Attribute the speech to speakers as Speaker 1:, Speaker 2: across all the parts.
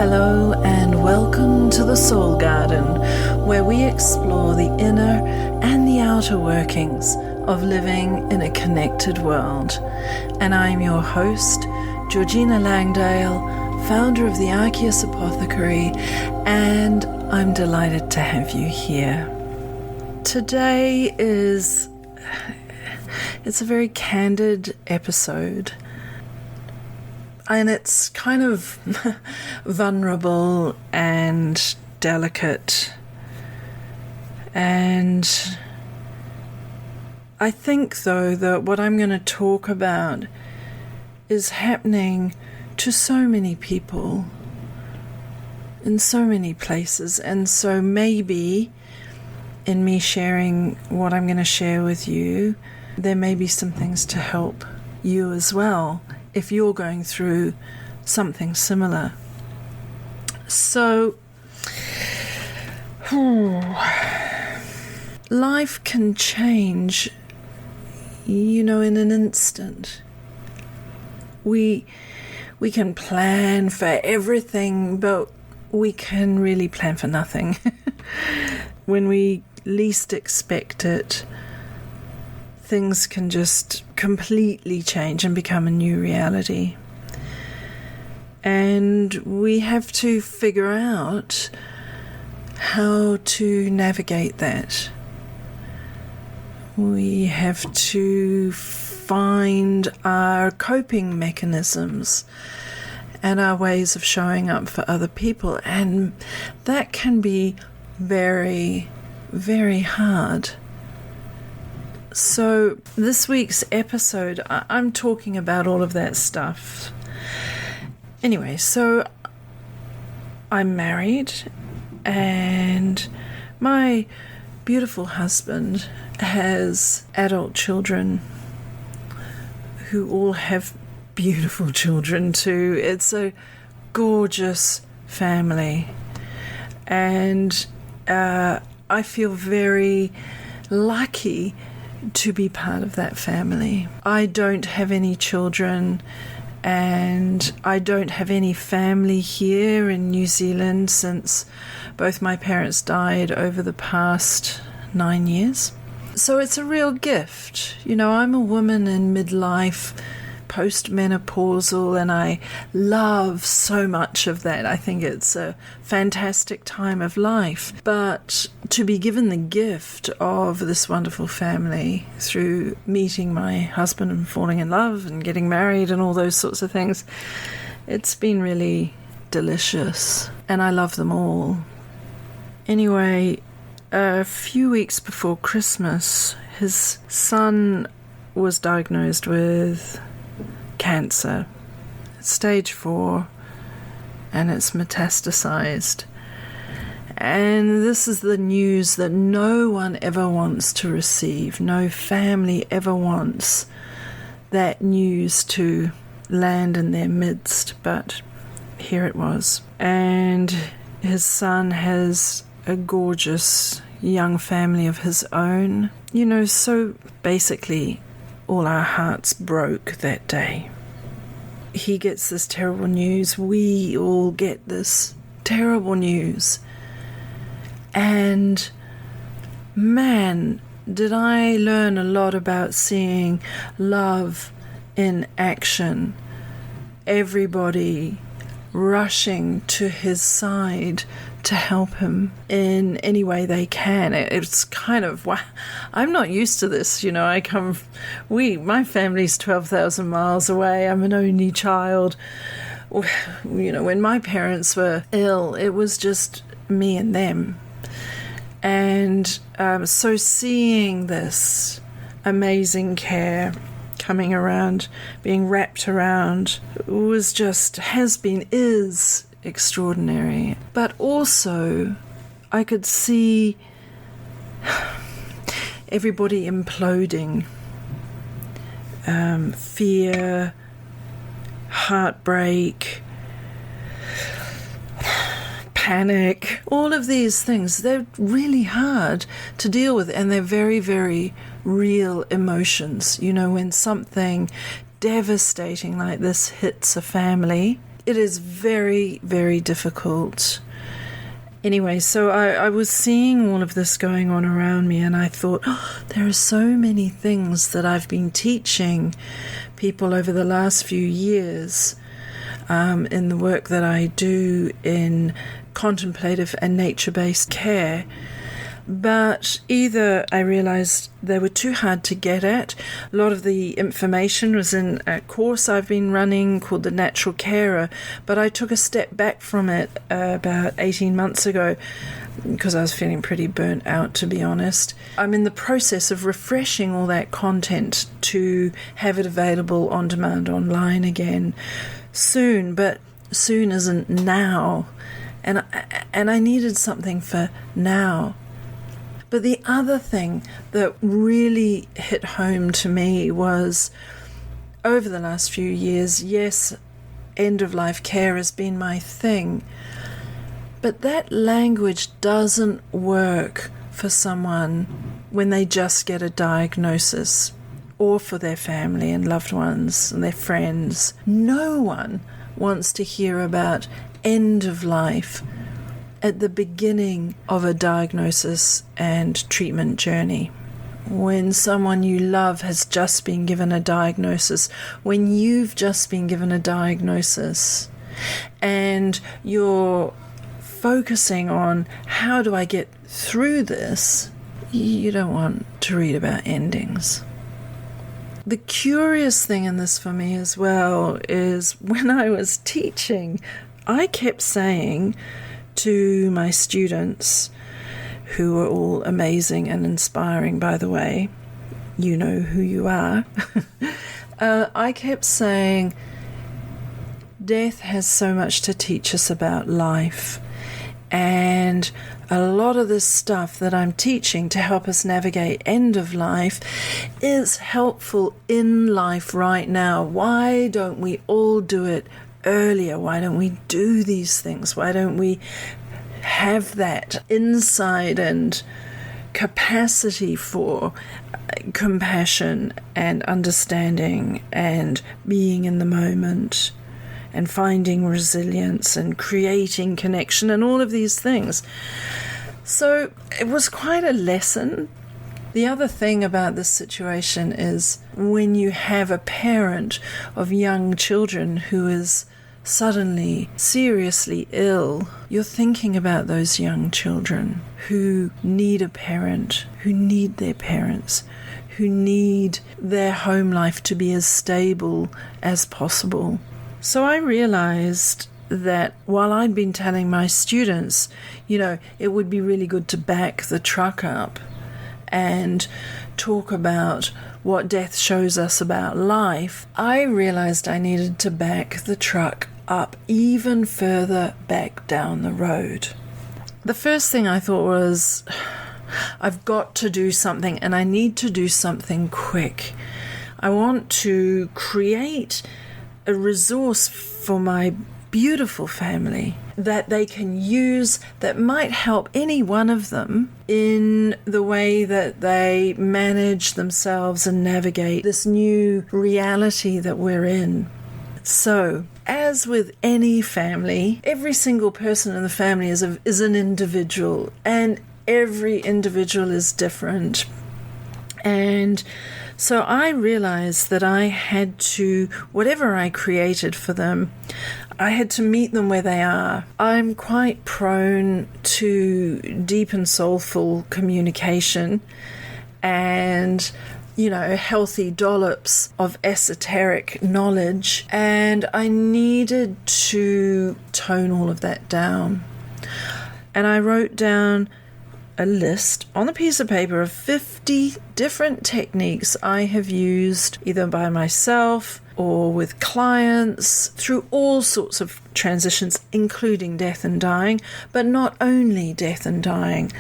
Speaker 1: Hello and welcome to the Soul Garden, where we explore the inner and the outer workings of living in a connected world. And I'm your host, Georgina Langdale, founder of the Arceus Apothecary, and I'm delighted to have you here. Today it's a very candid episode. And it's kind of vulnerable and delicate. And I think, though, that what I'm going to talk about is happening to so many people in so many places. And so maybe in me sharing what I'm going to share with you, there may be some things to help you as well, if you're going through something similar. So, life can change, in an instant. We can plan for everything, but we can really plan for nothing. When we least expect it, things can just completely change and become a new reality. And we have to figure out how to navigate that. We have to find our coping mechanisms and our ways of showing up for other people. And that can be very, very hard. So this week's episode, I'm talking about all of that stuff. Anyway, so I'm married and my beautiful husband has adult children who all have beautiful children too. It's a gorgeous family. And I feel very lucky to be part of that family. I don't have any children and I don't have any family here in New Zealand since both my parents died over the past 9 years. So it's a real gift. I'm a woman in midlife, postmenopausal, and I love so much of that. I think it's a fantastic time of life. But to be given the gift of this wonderful family through meeting my husband and falling in love and getting married and all those sorts of things, it's been really delicious. And I love them all. Anyway, a few weeks before Christmas, his son was diagnosed with cancer. It's stage 4 and it's metastasized. And this is the news that no one ever wants to receive. No family ever wants that news to land in their midst, but here it was. And his son has a gorgeous young family of his own. So basically all our hearts broke that day. He gets this terrible news. We all get this terrible news. And man, did I learn a lot about seeing love in action. Everybody rushing to his side to help him in any way they can. It's kind of, wow, I'm not used to this. My family's 12,000 miles away. I'm an only child. When my parents were ill, it was just me and them. And so seeing this amazing care coming around, being wrapped around, is extraordinary. But also, I could see everybody imploding. Fear, heartbreak, panic, all of these things, they're really hard to deal with, and they're very, very real emotions. When something devastating like this hits a family, It is very, very difficult. Anyway, so I was seeing all of this going on around me, and I thought, there are so many things that I've been teaching people over the last few years in the work that I do in contemplative and nature-based care. But either I realized they were too hard to get at. A lot of the information was in a course I've been running called The Natural Carer, but I took a step back from it about 18 months ago because I was feeling pretty burnt out, to be honest. I'm in the process of refreshing all that content to have it available on demand online again soon, but soon isn't now. And I needed something for now. But the other thing that really hit home to me was over the last few years, yes, end-of-life care has been my thing, but that language doesn't work for someone when they just get a diagnosis, or for their family and loved ones and their friends. No one wants to hear about end of life at the beginning of a diagnosis and treatment journey. When someone you love has just been given a diagnosis, when you've just been given a diagnosis, and you're focusing on how do I get through this, you don't want to read about endings. The curious thing in this for me as well is when I was teaching, I kept saying to my students, who are all amazing and inspiring, by the way, you know who you are, I kept saying, death has so much to teach us about life, and a lot of this stuff that I'm teaching to help us navigate end of life is helpful in life right now. Why don't we all do it earlier? Why don't we do these things? Why don't we have that insight and capacity for compassion and understanding and being in the moment and finding resilience and creating connection and all of these things? So it was quite a lesson. The other thing about this situation is when you have a parent of young children who is suddenly seriously ill, you're thinking about those young children who need a parent, who need their parents, who need their home life to be as stable as possible. So I realized that while I'd been telling my students, it would be really good to back the truck up and talk about what death shows us about life, I realized I needed to back the truck up even further back down the road. The first thing I thought was, I've got to do something, and I need to do something quick. I want to create a resource for my beautiful family that they can use that might help any one of them in the way that they manage themselves and navigate this new reality that we're in. So, as with any family, every single person in the family is an individual, and every individual is different. And so I realized that I had to, whatever I created for them, I had to meet them where they are. I'm quite prone to deep and soulful communication and, healthy dollops of esoteric knowledge, and I needed to tone all of that down. And I wrote down a list on a piece of paper of 50 different techniques I have used either by myself or with clients through all sorts of transitions, including death and dying, but not only death and dying.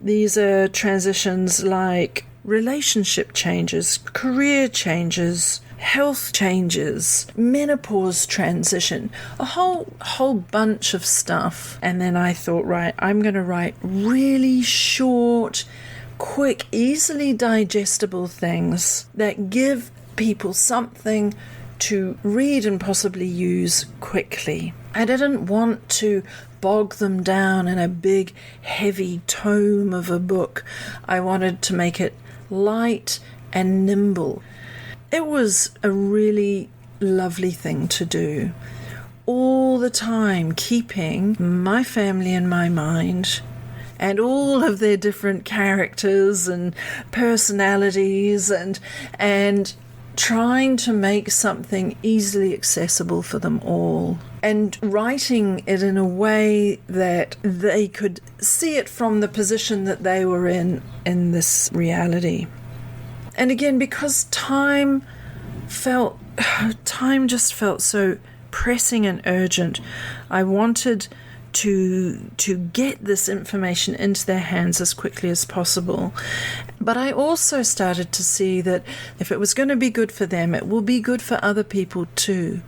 Speaker 1: These are transitions like relationship changes, career changes, health changes, menopause transition, a whole bunch of stuff. And then I thought, right, I'm going to write really short, quick, easily digestible things that give people something to read and possibly use quickly. I didn't want to bog them down in a big, heavy tome of a book. I wanted to make it light and nimble. It was a really lovely thing to do. All the time keeping my family in my mind and all of their different characters and personalities and trying to make something easily accessible for them all, and writing it in a way that they could see it from the position that they were in this reality. And again, because time just felt so pressing and urgent, I wanted to get this information into their hands as quickly as possible. But I also started to see that if it was going to be good for them, it will be good for other people too.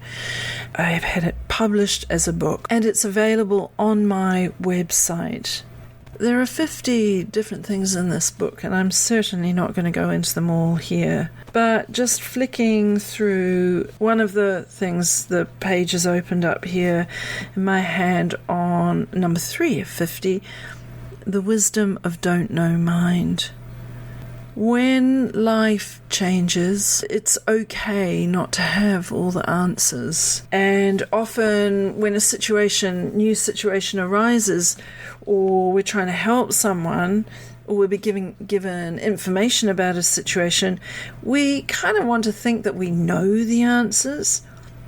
Speaker 1: I have had it published as a book, and it's available on my website. There are 50 different things in this book, and I'm certainly not going to go into them all here. But just flicking through one of the things, the pages opened up here in my hand on number 3 of 50, The Wisdom of Don't Know Mind. When life changes, it's okay not to have all the answers. And often when a new situation arises, or we're trying to help someone, or we'll be given information about a situation, we kind of want to think that we know the answers,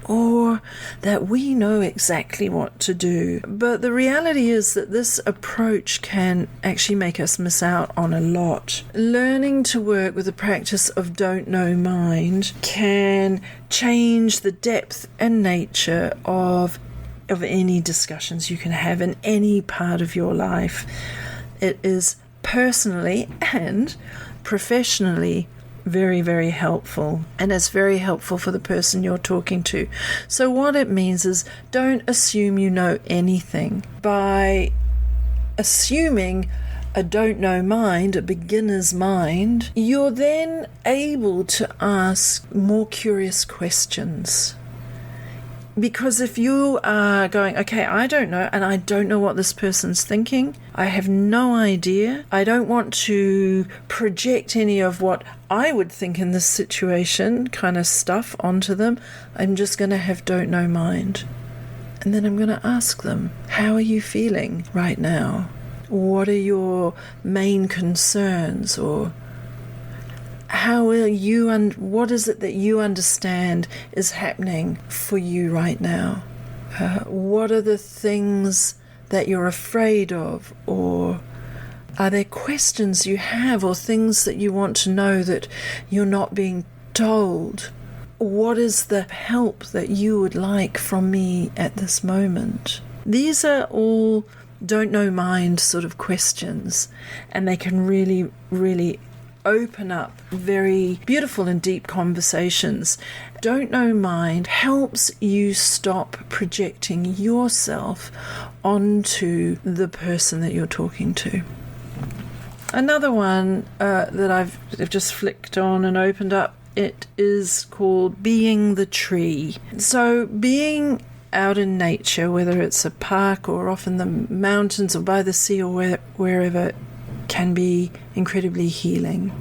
Speaker 1: or that we know exactly what to do. But the reality is that this approach can actually make us miss out on a lot. Learning to work with the practice of don't know mind can change the depth and nature of any discussions you can have in any part of your life. It is personally and professionally very, very helpful, and it's very helpful for the person you're talking to. So what it means is, don't assume you know anything. By assuming a don't know mind, a beginner's mind, you're then able to ask more curious questions. Because if you are going, okay, I don't know, and I don't know what this person's thinking, I have no idea, I don't want to project any of what I would think in this situation kind of stuff onto them, I'm just going to have don't know mind. And then I'm going to ask them, how are you feeling right now? What are your main concerns? Or how will you, and what is it that you understand is happening for you right now? What are the things that you're afraid of? Or are there questions you have, or things that you want to know that you're not being told? What is the help that you would like from me at this moment? These are all don't know mind sort of questions, and they can really, really open up very beautiful and deep conversations. Don't know mind helps you stop projecting yourself onto the person that you're talking to. Another one that I've just flicked on and opened up, it is called Being the Tree. So being out in nature, whether it's a park or off in the mountains or by the sea or wherever, can be incredibly healing.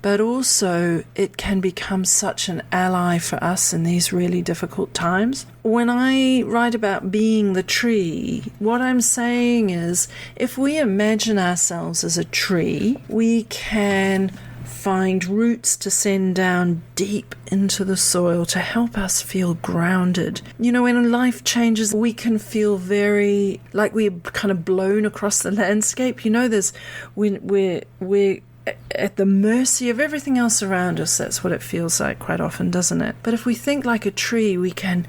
Speaker 1: But also it can become such an ally for us in these really difficult times. When I write about being the tree, what I'm saying is, if we imagine ourselves as a tree, we can find roots to send down deep into the soil to help us feel grounded. You know, when life changes, we can feel very like we're kind of blown across the landscape. You know, we're at the mercy of everything else around us. That's what it feels like quite often, doesn't it? But if we think like a tree, we can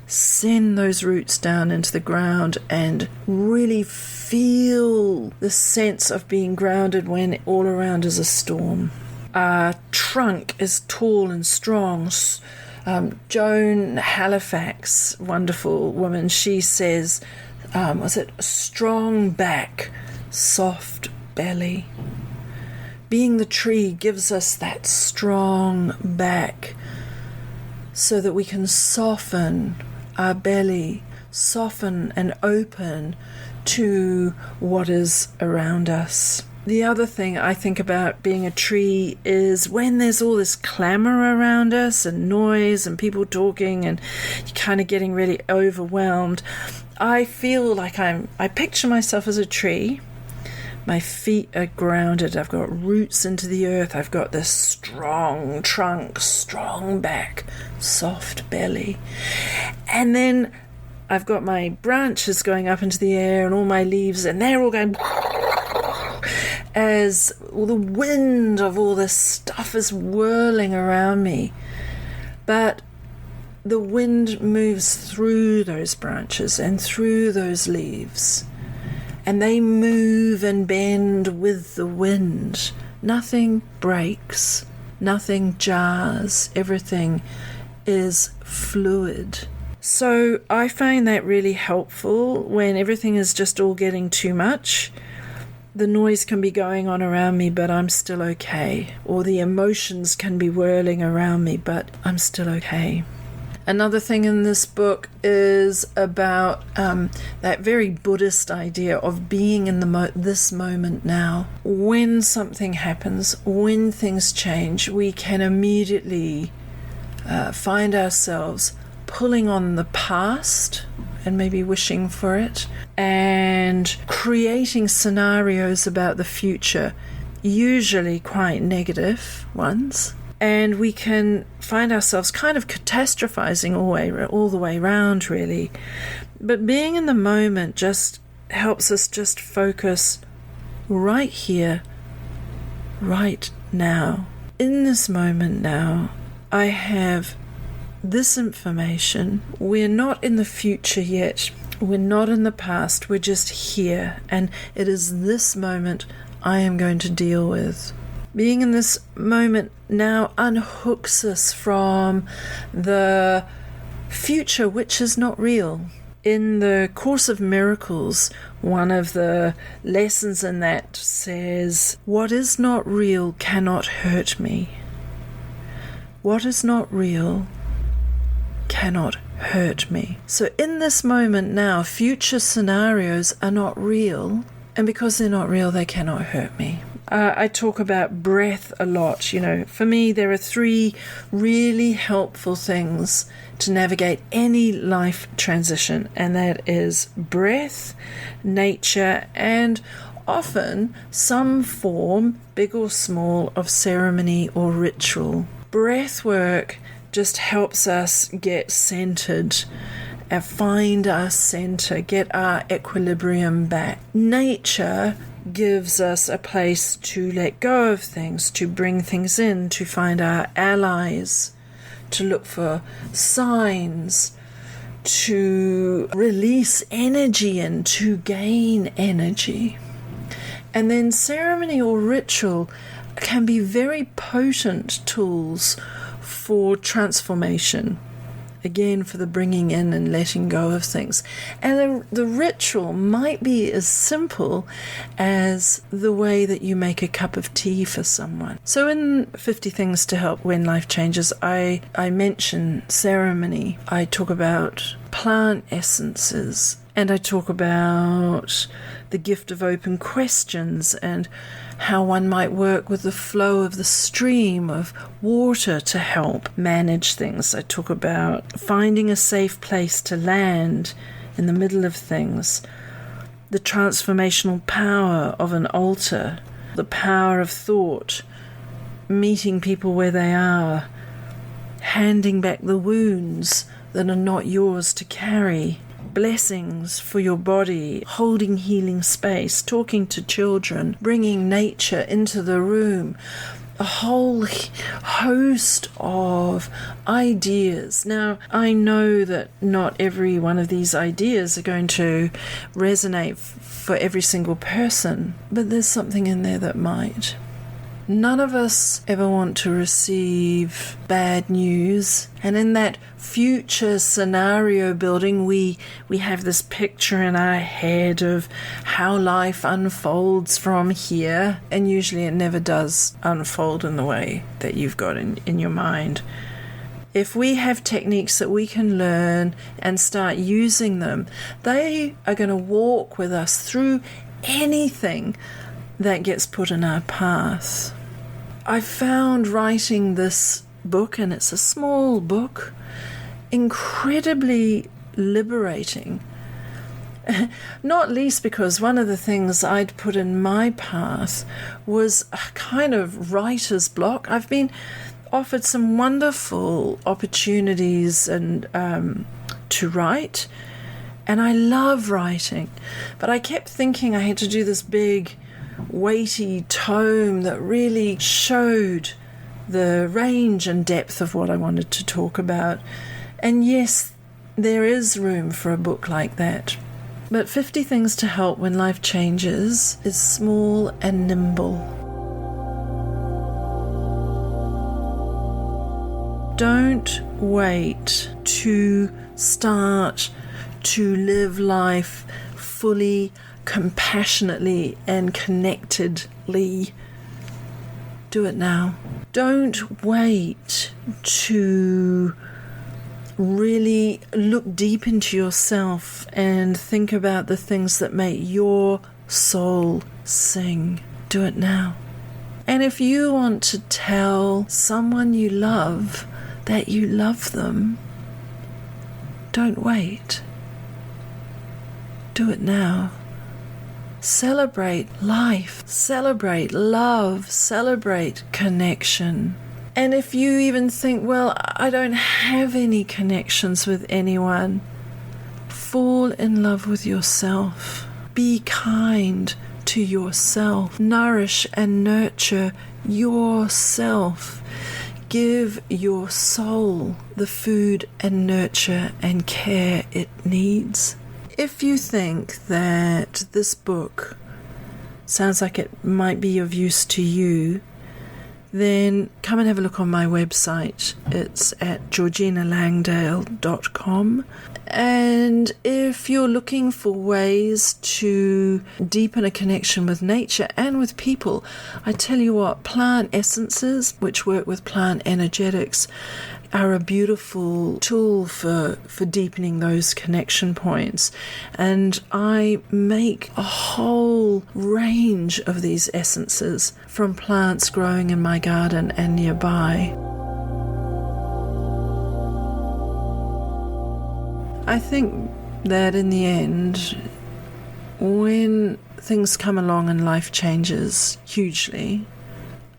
Speaker 1: send those roots down into the ground and really feel the sense of being grounded when all around is a storm. Our trunk is tall and strong. Joan Halifax, wonderful woman, she says, strong back, soft belly. Being the tree gives us that strong back, so that we can soften our belly, soften and open to what is around us. The other thing I think about being a tree is when there's all this clamor around us and noise and people talking and you're kind of getting really overwhelmed, I feel like I picture myself as a tree. My feet are grounded. I've got roots into the earth. I've got this strong trunk, strong back, soft belly. And then I've got my branches going up into the air and all my leaves, and they're all going as all the wind of all this stuff is whirling around me. But the wind moves through those branches and through those leaves, and they move and bend with the wind. Nothing breaks, nothing jars, everything is fluid. So I find that really helpful when everything is just all getting too much. The noise can be going on around me, but I'm still okay. Or the emotions can be whirling around me, but I'm still okay. Another thing in this book is about that very Buddhist idea of being in this moment now. When something happens, when things change, we can immediately find ourselves pulling on the past and maybe wishing for it and creating scenarios about the future, usually quite negative ones. And we can find ourselves kind of catastrophizing all the way around, really. But being in the moment just helps us just focus right here, right now. In this moment now, I have this information. We're not in the future yet. We're not in the past. We're just here. And it is this moment I am going to deal with. Being in this moment now unhooks us from the future, which is not real. In the Course of Miracles, one of the lessons in that says, "What is not real cannot hurt me. What is not real cannot hurt me." So in this moment now, future scenarios are not real, and because they're not real, they cannot hurt me. I talk about breath a lot. For me, there are 3 really helpful things to navigate any life transition, and that is breath, nature, and often some form, big or small, of ceremony or ritual. Breath work just helps us get centered and find our center, get our equilibrium back. Nature gives us a place to let go of things, to bring things in, to find our allies, to look for signs, to release energy and to gain energy. And then ceremony or ritual can be very potent tools for transformation. Again, for the bringing in and letting go of things. And the ritual might be as simple as the way that you make a cup of tea for someone. So in 50 Things to Help When Life Changes, I mention ceremony. I talk about plant essences, and I talk about the gift of open questions and how one might work with the flow of the stream of water to help manage things. I talk about finding a safe place to land in the middle of things, the transformational power of an altar, the power of thought, meeting people where they are, handing back the wounds that are not yours to carry, blessings for your body, holding healing space, talking to children, bringing nature into the room, a whole host of ideas. Now, I know that not every one of these ideas are going to resonate for every single person, but there's something in there that might. None of us ever want to receive bad news, and in that future scenario building, we have this picture in our head of how life unfolds from here, and usually it never does unfold in the way that you've got in your mind. if we have techniques that we can learn and start using them, they are going to walk with us through anything that gets put in our path. I found writing this book, and it's a small book, incredibly liberating. Not least because one of the things I'd put in my path was a kind of writer's block. I've been offered some wonderful opportunities and to write, and I love writing, but I kept thinking I had to do this big, weighty tome that really showed the range and depth of what I wanted to talk about. And yes, there is room for a book like that. But 50 Things to Help When Life Changes is small and nimble. Don't wait to start to live life fully, compassionately, and connectedly. Do it now. Don't wait to really look deep into yourself and think about the things that make your soul sing. Do it now. And if you want to tell someone you love that you love them, don't wait. Do it now. Celebrate life, celebrate love, celebrate connection. And if you even think, well, I don't have any connections with anyone, fall in love with yourself. Be kind to yourself. Nourish and nurture yourself. Give your soul the food and nurture and care it needs. If you think that this book sounds like it might be of use to you, then come and have a look on my website. It's at georginalangdale.com. And if you're looking for ways to deepen a connection with nature and with people, I tell you what, plant essences, which work with plant energetics, are a beautiful tool for deepening those connection points. And I make a whole range of these essences from plants growing in my garden and nearby. I think that in the end, when things come along and life changes hugely,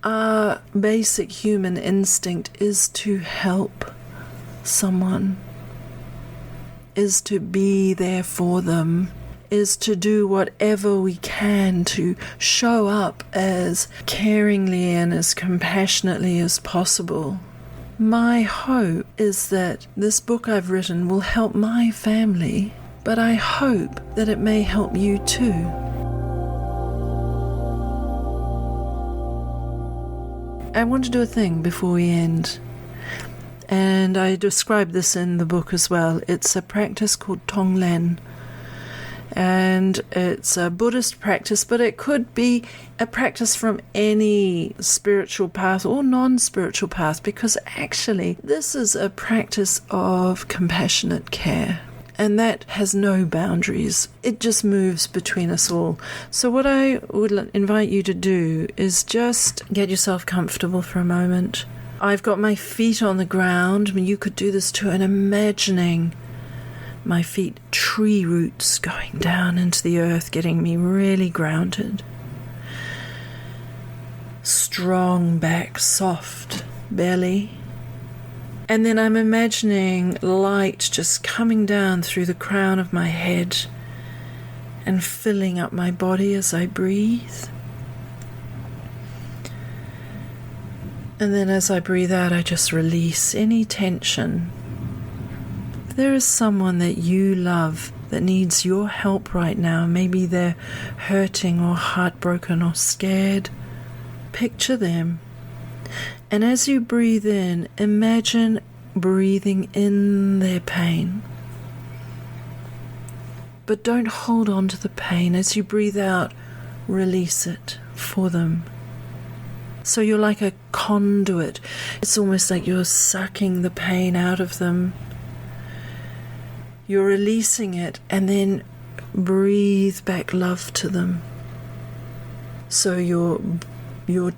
Speaker 1: our basic human instinct is to help someone, is to be there for them, is to do whatever we can to show up as caringly and as compassionately as possible. My hope is that this book I've written will help my family, but I hope that it may help you too. I want to do a thing before we end, and I describe this in the book as well. It's a practice called Tonglen, and it's a Buddhist practice, but it could be a practice from any spiritual path or non-spiritual path, because actually this is a practice of compassionate care. And that has no boundaries. It just moves between us all. So what I would invite you to do is just get yourself comfortable for a moment. I've got my feet on the ground. I mean, you could do this too, and imagining my feet tree roots going down into the earth, getting me really grounded. Strong back, soft belly. And then I'm imagining light just coming down through the crown of my head and filling up my body as I breathe. And then as I breathe out, I just release any tension. If there is someone that you love that needs your help right now, maybe they're hurting or heartbroken or scared, picture them. And as you breathe in, imagine breathing in their pain. But don't hold on to the pain. As you breathe out, release it for them. So you're like a conduit. It's almost like you're sucking the pain out of them. You're releasing it and then breathe back love to them. So you're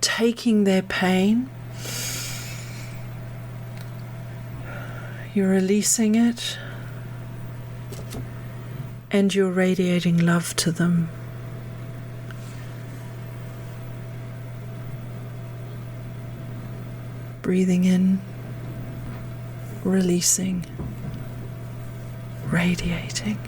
Speaker 1: taking their pain, you're releasing it, and you're radiating love to them. Breathing in, releasing, radiating.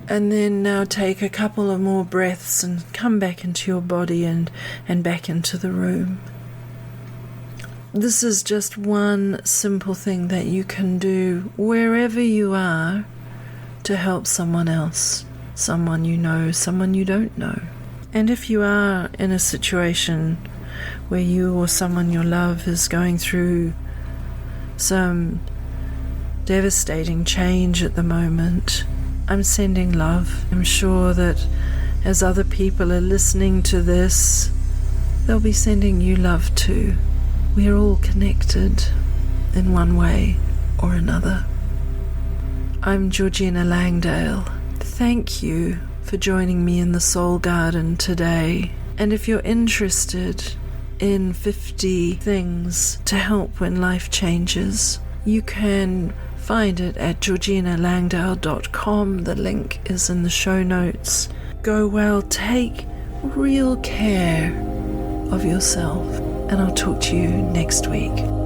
Speaker 1: And then now take a couple of more breaths and come back into your body and back into the room. This is just one simple thing that you can do wherever you are to help someone else, someone you know, someone you don't know. And if you are in a situation where you or someone you love is going through some devastating change at the moment, I'm sending love. I'm sure that as other people are listening to this, they'll be sending you love too. We're all connected in one way or another. I'm Georgina Langdale. Thank you for joining me in the Soul Garden today. And if you're interested in 50 things to help when life changes, you can find it at georginalangdale.com. The link is in the show notes. Go well, take real care of yourself, and I'll talk to you next week.